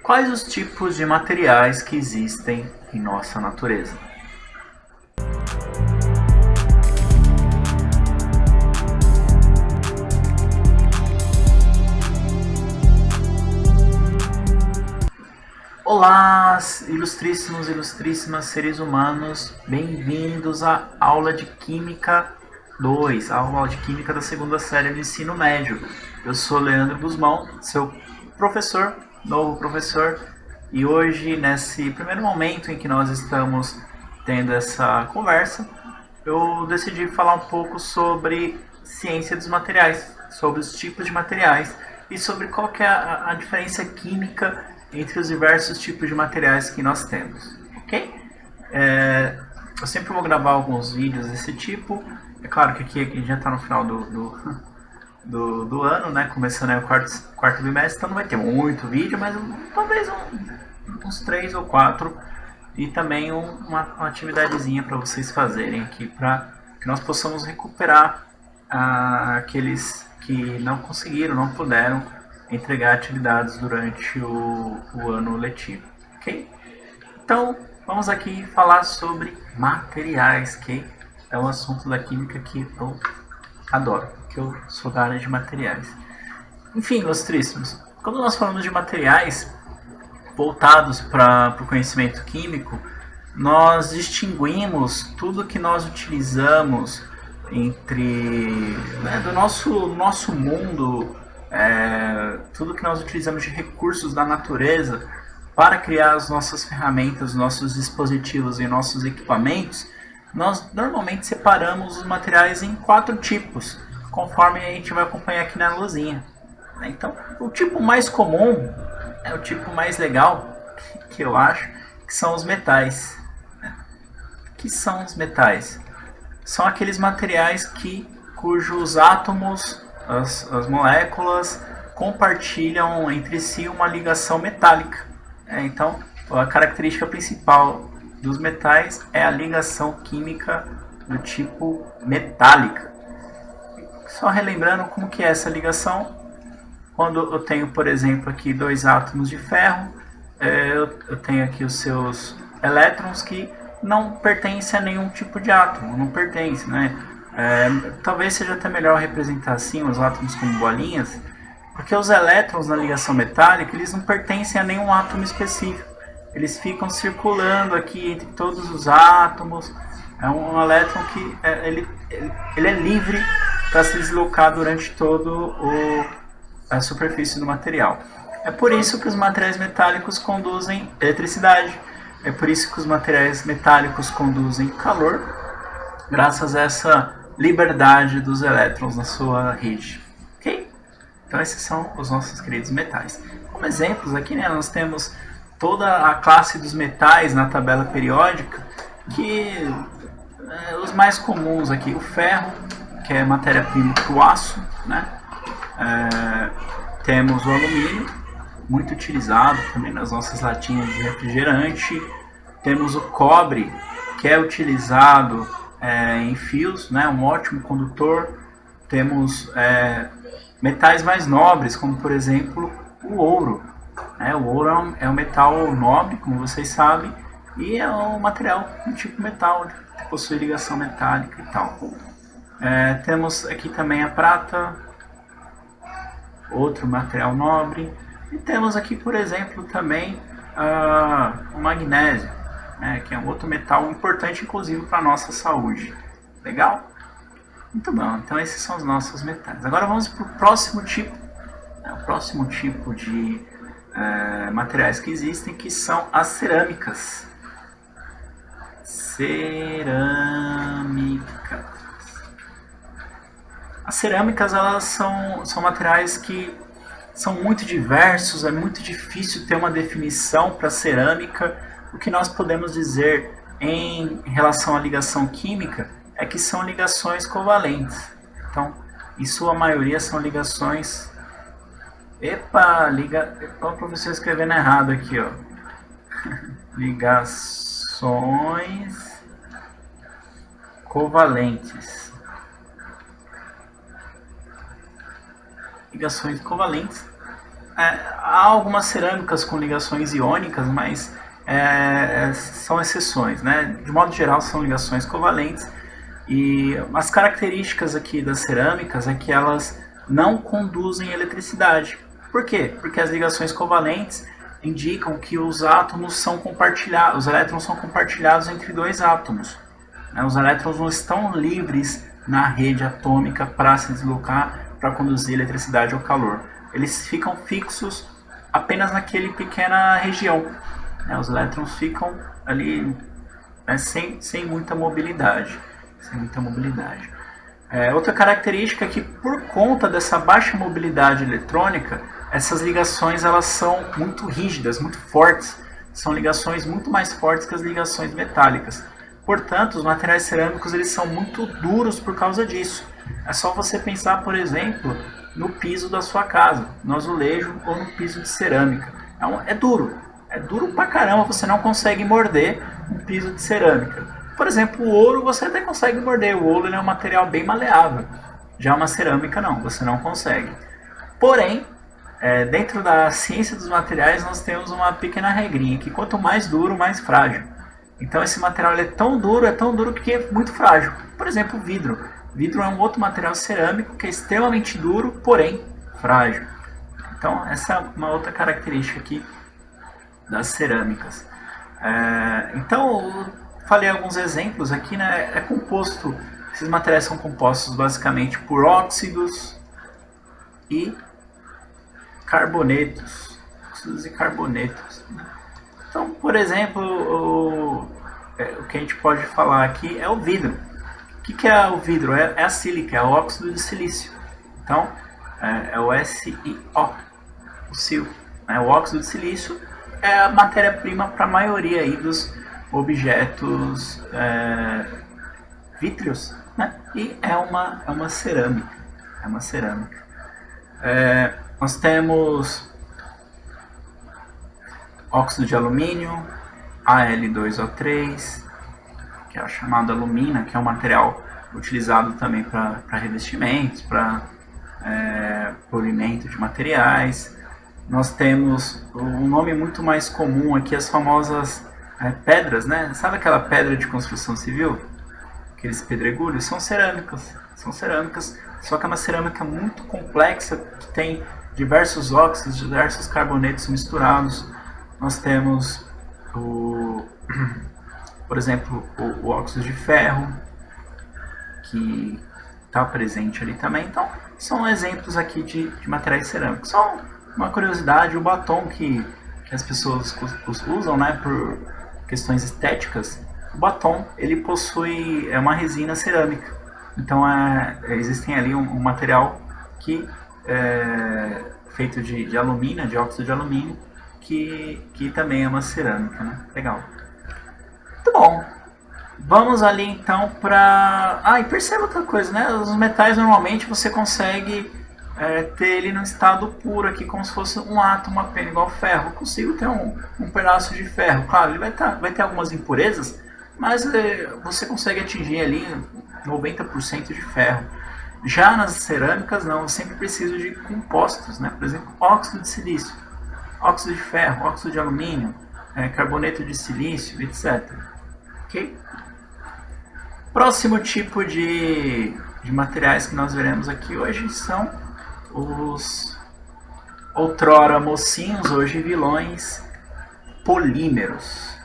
Quais os tipos de materiais que existem em nossa natureza? Olá, ilustríssimos e ilustríssimas seres humanos, bem-vindos à aula de Química 2, a aula de Química da segunda série do ensino médio. Eu sou Leandro Guzmão, seu professor, novo professor, e hoje, nesse primeiro momento em que nós estamos tendo essa conversa, eu decidi falar um pouco sobre ciência dos materiais, sobre os tipos de materiais e sobre qual que é a diferença química entre os diversos tipos de materiais que nós temos, ok? Eu sempre vou gravar alguns vídeos desse tipo. É claro que aqui já está no final do ano, né? Começando aí o quarto bimestre, então não vai ter muito vídeo, mas talvez uns 3 ou 4. E também uma atividadezinha para vocês fazerem aqui, para que nós possamos recuperar aqueles que não conseguiram, não puderam entregar atividades durante o ano letivo, ok? Então, vamos aqui falar sobre materiais, que é um assunto da química que eu adoro, que eu sou da área de materiais. Enfim, ilustríssimos, quando nós falamos de materiais voltados para o conhecimento químico, nós distinguimos tudo que nós utilizamos do nosso mundo, tudo que nós utilizamos de recursos da natureza para criar as nossas ferramentas, nossos dispositivos e nossos equipamentos. Nós normalmente separamos os materiais em 4 tipos, conforme a gente vai acompanhar aqui na luzinha. Então, o tipo mais comum, o tipo mais legal, que eu acho, que são os metais. O que são os metais? São aqueles materiais cujos átomos, as moléculas, compartilham entre si uma ligação metálica. Então, a característica principal dos metais é a ligação química do tipo metálica. Só relembrando como que é essa ligação. Quando eu tenho, por exemplo, aqui 2 átomos de ferro, eu tenho aqui os seus elétrons que não pertencem a nenhum tipo de átomo, não pertencem, né? Talvez seja até melhor representar assim os átomos como bolinhas, porque os elétrons na ligação metálica, eles não pertencem a nenhum átomo específico. Eles ficam circulando aqui entre todos os átomos. É um elétron que ele é livre para se deslocar durante todo a superfície do material. É por isso que os materiais metálicos conduzem eletricidade. É por isso que os materiais metálicos conduzem calor, graças a essa liberdade dos elétrons na sua rede. Ok? Então esses são os nossos queridos metais. Como exemplos aqui, né, nós temos toda a classe dos metais na tabela periódica, que os mais comuns aqui, o ferro, que é matéria-prima para o aço, né? Temos o alumínio, muito utilizado também nas nossas latinhas de refrigerante. Temos o cobre, que é utilizado em fios, né? Um ótimo condutor. Temos metais mais nobres, como por exemplo o ouro. O ouro é um metal nobre, como vocês sabem, e é um material do tipo metal, que possui ligação metálica e tal. Temos aqui também a prata, outro material nobre. E temos aqui, por exemplo, também o magnésio, que é um outro metal importante, inclusive, para a nossa saúde. Legal? Muito bom, então esses são os nossos metais. Agora vamos para o próximo tipo. O próximo tipo de materiais que existem, que são as cerâmicas. As cerâmicas, elas são materiais que são muito diversos, é muito difícil ter uma definição para cerâmica. O que nós podemos dizer em relação à ligação química é que são ligações covalentes. Então, em sua maioria são ligações... Olha o professor escrevendo errado aqui, ó. Ligações covalentes. Ligações covalentes há algumas cerâmicas com ligações iônicas, mas são exceções, né? De modo geral, são ligações covalentes. E as características aqui das cerâmicas é que elas não conduzem eletricidade. Por quê? Porque as ligações covalentes indicam que os átomos são compartilhados, os elétrons são compartilhados entre dois átomos. Os elétrons não estão livres na rede atômica para se deslocar, para conduzir eletricidade ou calor. Eles ficam fixos apenas naquela pequena região. Os elétrons ficam ali sem muita mobilidade. Outra característica é que, por conta dessa baixa mobilidade eletrônica, essas ligações elas são muito rígidas, muito fortes. São ligações muito mais fortes que as ligações metálicas. Portanto, os materiais cerâmicos eles são muito duros por causa disso. É só você pensar, por exemplo, no piso da sua casa, no azulejo ou no piso de cerâmica. É duro pra caramba, você não consegue morder um piso de cerâmica. Por exemplo, o ouro você até consegue morder, o ouro ele é um material bem maleável. Já uma cerâmica não, você não consegue. Porém, dentro da ciência dos materiais nós temos uma pequena regrinha, que quanto mais duro, mais frágil. Então esse material ele é tão duro que é muito frágil. Por exemplo, o vidro. Vidro é um outro material cerâmico que é extremamente duro, porém frágil. Então essa é uma outra característica aqui das cerâmicas. Então, eu falei alguns exemplos aqui, né? Esses materiais são compostos basicamente por óxidos e carbonetos. Óxidos e carbonetos. Então, por exemplo, o que a gente pode falar aqui é o vidro. O que é o vidro? É a sílica, é o óxido de silício. Então, é o SiO, o SiO. O óxido de silício é a matéria-prima para a maioria aí dos objetos vítreos, né? E é uma cerâmica. Nós temos óxido de alumínio, Al2O3, que é a chamada alumina, que é um material utilizado também para revestimentos, para polimento de materiais. Nós temos um nome muito mais comum aqui, as famosas pedras, né? Sabe aquela pedra de construção civil? Aqueles pedregulhos? São cerâmicas, só que é uma cerâmica muito complexa, que tem diversos óxidos, diversos carbonetos misturados. Nós temos, por exemplo, o óxido de ferro, que está presente ali também. Então, são exemplos aqui de materiais cerâmicos. Só uma curiosidade, o batom que as pessoas usam, né, por questões estéticas, o batom ele possui uma resina cerâmica. Então, existem ali um material que feito de alumínio, de óxido de alumínio, que também é uma cerâmica, né? Legal. Muito bom. Vamos ali então para... e perceba outra coisa, né? Os metais normalmente você consegue ter ele no estado puro aqui, como se fosse um átomo apenas, igual ferro. Eu consigo ter um pedaço de ferro. Claro, ele vai ter algumas impurezas, mas você consegue atingir ali 90% de ferro. Já nas cerâmicas não, eu sempre preciso de compostos, né? Por exemplo, óxido de silício, óxido de ferro, óxido de alumínio, carboneto de silício, etc. Ok? Próximo tipo de materiais que nós veremos aqui hoje são os outrora mocinhos, hoje vilões, polímeros.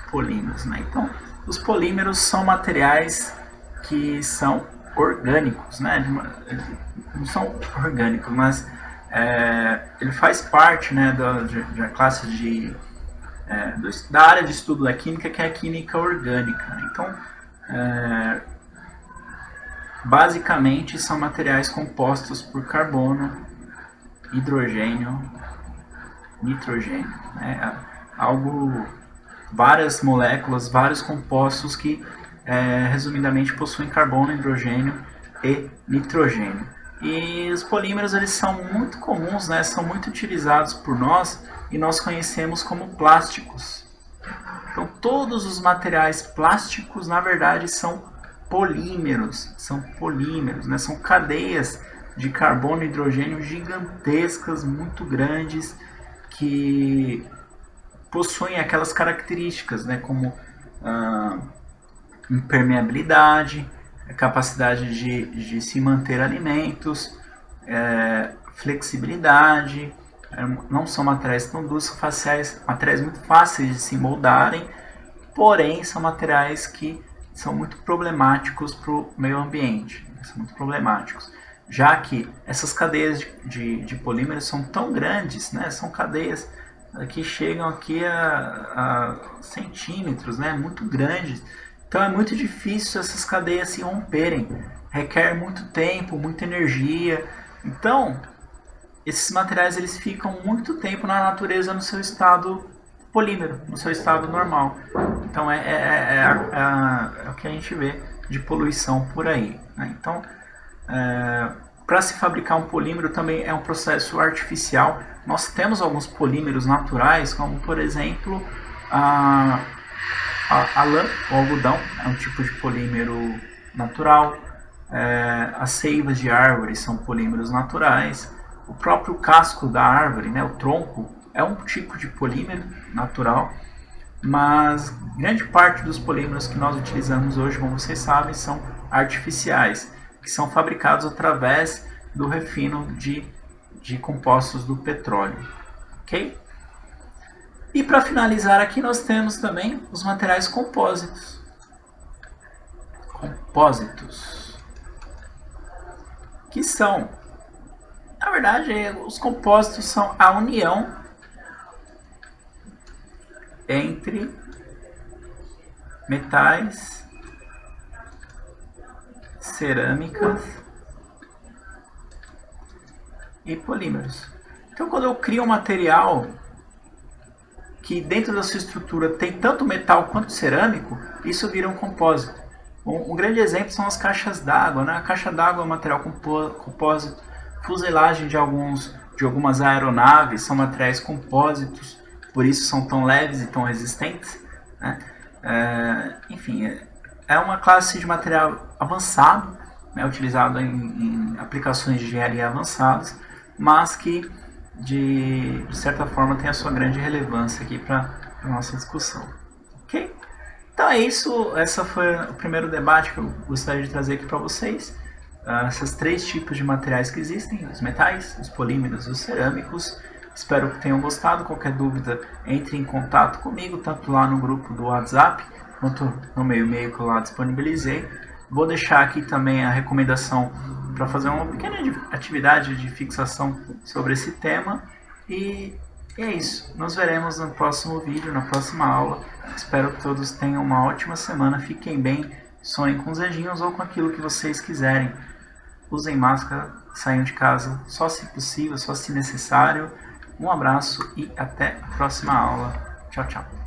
Polímeros, né? Então, os polímeros são materiais que são orgânicos, né? Não são orgânicos, mas ele faz parte, né, da classe da área de estudo da química, que é a química orgânica. Então, basicamente são materiais compostos por carbono, hidrogênio, nitrogênio, né? Várias moléculas, vários compostos que resumidamente possuem carbono, hidrogênio e nitrogênio. E os polímeros eles são muito comuns, né? São muito utilizados por nós e nós conhecemos como plásticos. Então todos os materiais plásticos na verdade são polímeros, né? São cadeias de carbono e hidrogênio gigantescas, muito grandes, que possuem aquelas características, né? Como impermeabilidade, capacidade de se manter alimentos, flexibilidade, não são materiais tão duros, são materiais muito fáceis de se moldarem, porém são materiais que são muito problemáticos para o meio ambiente, são muito problemáticos, já que essas cadeias de polímeros são tão grandes, né, são cadeias que chegam aqui a centímetros, né, muito grandes, então é muito difícil essas cadeias se romperem, requer muito tempo, muita energia, então esses materiais eles ficam muito tempo na natureza no seu estado polímero, no seu estado normal. Então é o que a gente vê de poluição por aí, né? Então, para se fabricar um polímero também é um processo artificial. Nós temos alguns polímeros naturais, como por exemplo a lã, o algodão, é um tipo de polímero natural. As seivas de árvores são polímeros naturais. O próprio casco da árvore, né, o tronco, é um tipo de polímero natural, mas grande parte dos polímeros que nós utilizamos hoje, como vocês sabem, são artificiais, que são fabricados através do refino de compostos do petróleo. Ok? E para finalizar aqui, nós temos também os materiais compósitos. Que são, na verdade, os compósitos são a união entre metais, cerâmicas e polímeros. Então, quando eu crio um material que dentro da sua estrutura tem tanto metal quanto cerâmico, isso vira um compósito. Um grande exemplo são as caixas d'água, né? A caixa d'água é um material compósito, fuselagem de algumas aeronaves são materiais compósitos, por isso são tão leves e tão resistentes, né? Enfim, é uma classe de material avançado, né, utilizado em aplicações de engenharia avançadas, mas que de certa forma tem a sua grande relevância aqui para a nossa discussão. Ok? Então é isso, esse foi o primeiro debate que eu gostaria de trazer aqui para vocês. Esses 3 tipos de materiais que existem, os metais, os polímeros e os cerâmicos. Espero que tenham gostado. Qualquer dúvida, entre em contato comigo, tanto lá no grupo do WhatsApp, quanto no meu e-mail que eu lá disponibilizei. Vou deixar aqui também a recomendação para fazer uma pequena atividade de fixação sobre esse tema. E é isso. Nos veremos no próximo vídeo, na próxima aula. Espero que todos tenham uma ótima semana. Fiquem bem, sonhem com os anjinhos ou com aquilo que vocês quiserem. Usem máscara, saiam de casa só se possível, só se necessário. Um abraço e até a próxima aula. Tchau, tchau.